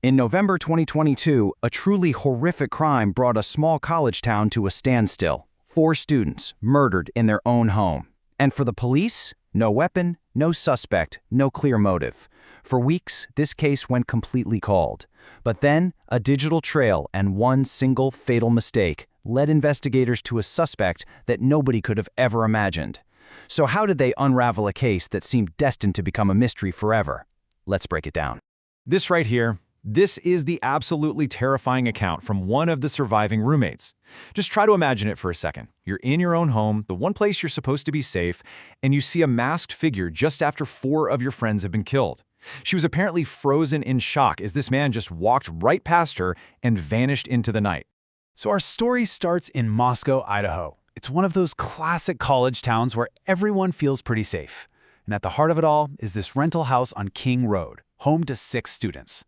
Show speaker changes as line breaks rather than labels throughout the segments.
In November 2022, a truly horrific crime brought a small college town to a standstill. 4 students murdered in their own home. And for the police, no weapon, no suspect, no clear motive. For weeks, this case went completely cold. But then, a digital trail and one single fatal mistake led investigators to a suspect that nobody could have ever imagined. So how did they unravel a case that seemed destined to become a mystery forever? Let's break it down.
This right here, this is the absolutely terrifying account from one of the surviving roommates. Just try to imagine it for a second. You're in your own home, the one place you're supposed to be safe, and you see a masked figure just after 4 of your friends have been killed. She was apparently frozen in shock as this man just walked right past her and vanished into the night.
So our story starts in Moscow, Idaho. It's one of those classic college towns where everyone feels pretty safe. And at the heart of it all is this rental house on King Road, home to 6 students.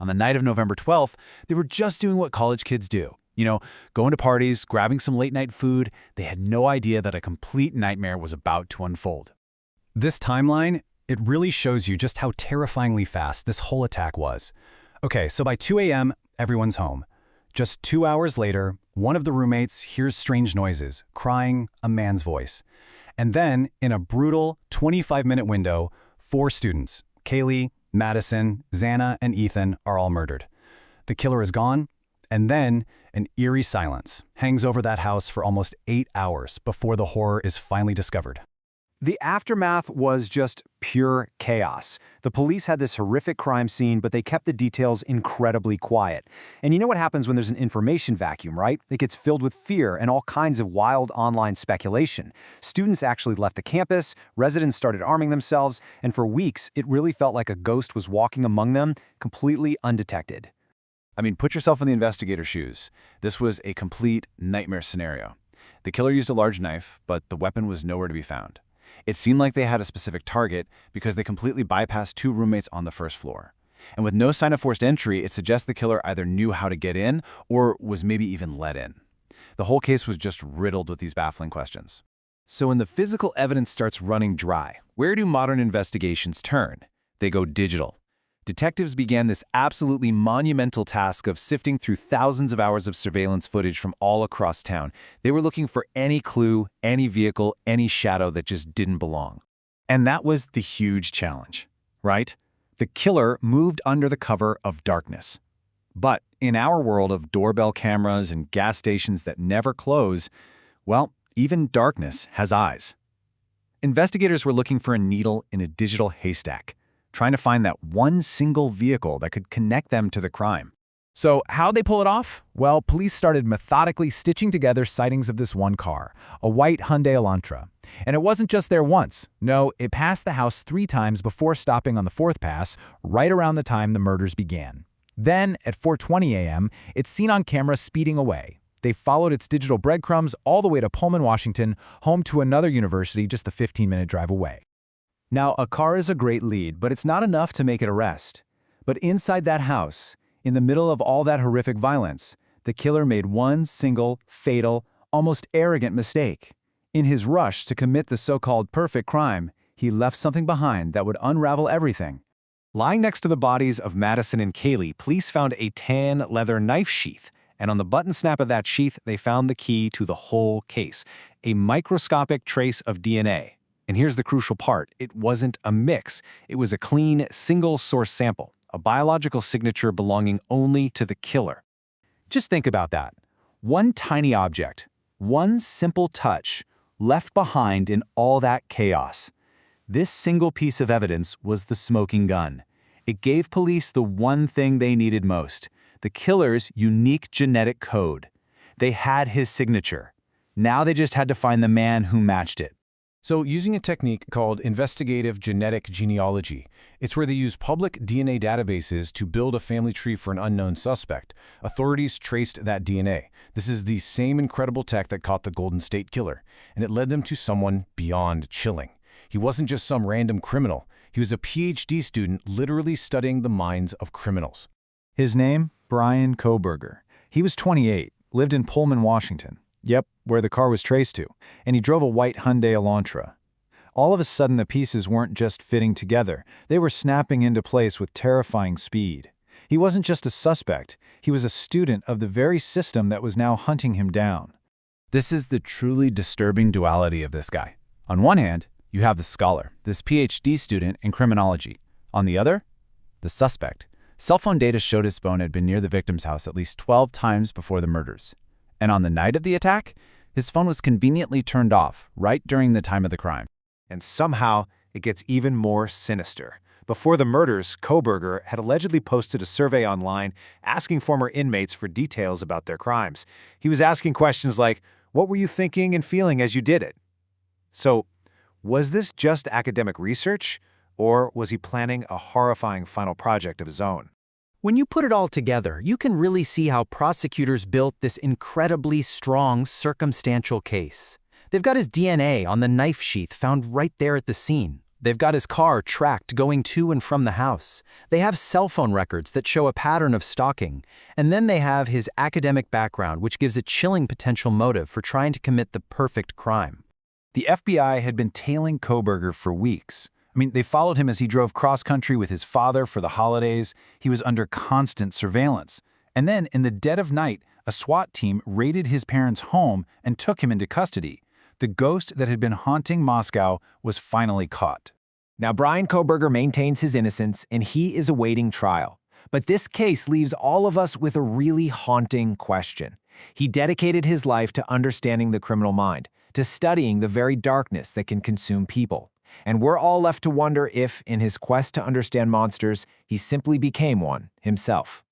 On the night of November 12th, they were just doing what college kids do. Going to parties, grabbing some late-night food. They had no idea that a complete nightmare was about to unfold.
This timeline, it really shows you just how terrifyingly fast this whole attack was. Okay, so by 2 a.m., everyone's home. Just 2 hours later, one of the roommates hears strange noises, crying, a man's voice. And then, in a brutal 25-minute window, 4 students, Kaylee, Madison, Xana, and Ethan, are all murdered. The killer is gone, and then an eerie silence hangs over that house for almost 8 hours before the horror is finally discovered.
The aftermath was just pure chaos. The police had this horrific crime scene, but they kept the details incredibly quiet. And you know what happens when there's an information vacuum, right? It gets filled with fear and all kinds of wild online speculation. Students actually left the campus, residents started arming themselves, and for weeks, it really felt like a ghost was walking among them, completely undetected.
I mean, put yourself in the investigator's shoes. This was a complete nightmare scenario. The killer used a large knife, but the weapon was nowhere to be found. It seemed like they had a specific target because they completely bypassed 2 roommates on the first floor. And with no sign of forced entry, it suggests the killer either knew how to get in or was maybe even let in. The whole case was just riddled with these baffling questions. So when the physical evidence starts running dry, where do modern investigations turn? They go digital. Detectives began this absolutely monumental task of sifting through thousands of hours of surveillance footage from all across town. They were looking for any clue, any vehicle, any shadow that just didn't belong.
And that was the huge challenge, right? The killer moved under the cover of darkness. But in our world of doorbell cameras and gas stations that never close, well, even darkness has eyes. Investigators were looking for a needle in a digital haystack, trying to find that one single vehicle that could connect them to the crime.
So how'd they pull it off? Well, police started methodically stitching together sightings of this one car, a white Hyundai Elantra. And it wasn't just there once. No, it passed the house 3 times before stopping on the 4th pass, right around the time the murders began. Then, at 4:20 a.m., it's seen on camera speeding away. They followed its digital breadcrumbs all the way to Pullman, Washington, home to another university just a 15-minute drive away.
Now, a car is a great lead, but it's not enough to make it arrest. But inside that house, in the middle of all that horrific violence, the killer made one single, fatal, almost arrogant mistake. In his rush to commit the so-called perfect crime, he left something behind that would unravel everything. Lying next to the bodies of Madison and Kaylee, police found a tan leather knife sheath, and on the button snap of that sheath, they found the key to the whole case, a microscopic trace of DNA. And here's the crucial part. It wasn't a mix. It was a clean, single-source sample, a biological signature belonging only to the killer. Just think about that. One tiny object, one simple touch, left behind in all that chaos. This single piece of evidence was the smoking gun. It gave police the one thing they needed most, the killer's unique genetic code. They had his signature. Now they just had to find the man who matched it.
So using a technique called investigative genetic genealogy, it's where they use public DNA databases to build a family tree for an unknown suspect. Authorities traced that DNA. This is the same incredible tech that caught the Golden State Killer, and it led them to someone beyond chilling. He wasn't just some random criminal. He was a PhD student literally studying the minds of criminals.
His name? Brian Kohberger. He was 28, lived in Pullman, Washington. Yep, where the car was traced to, and he drove a white Hyundai Elantra. All of a sudden, the pieces weren't just fitting together. They were snapping into place with terrifying speed.
He wasn't just a suspect, he was a student of the very system that was now hunting him down.
This is the truly disturbing duality of this guy. On one hand, you have the scholar, this PhD student in criminology. On the other, the suspect. Cell phone data showed his phone had been near the victim's house at least 12 times before the murders. And on the night of the attack, his phone was conveniently turned off, right during the time of the crime.
And somehow, it gets even more sinister. Before the murders, Kohberger had allegedly posted a survey online asking former inmates for details about their crimes. He was asking questions like, "What were you thinking and feeling as you did it?" So, was this just academic research, or was he planning a horrifying final project of his own?
When you put it all together, you can really see how prosecutors built this incredibly strong circumstantial case. They've got his DNA on the knife sheath found right there at the scene. They've got his car tracked going to and from the house. They have cell phone records that show a pattern of stalking. And then they have his academic background, which gives a chilling potential motive for trying to commit the perfect crime.
The FBI had been tailing Kohberger for weeks. They followed him as he drove cross-country with his father for the holidays. He was under constant surveillance. And then, in the dead of night, a SWAT team raided his parents' home and took him into custody. The ghost that had been haunting Moscow was finally caught.
Now, Brian Kohberger maintains his innocence, and he is awaiting trial. But this case leaves all of us with a really haunting question. He dedicated his life to understanding the criminal mind, to studying the very darkness that can consume people. And we're all left to wonder if, in his quest to understand monsters, he simply became one himself.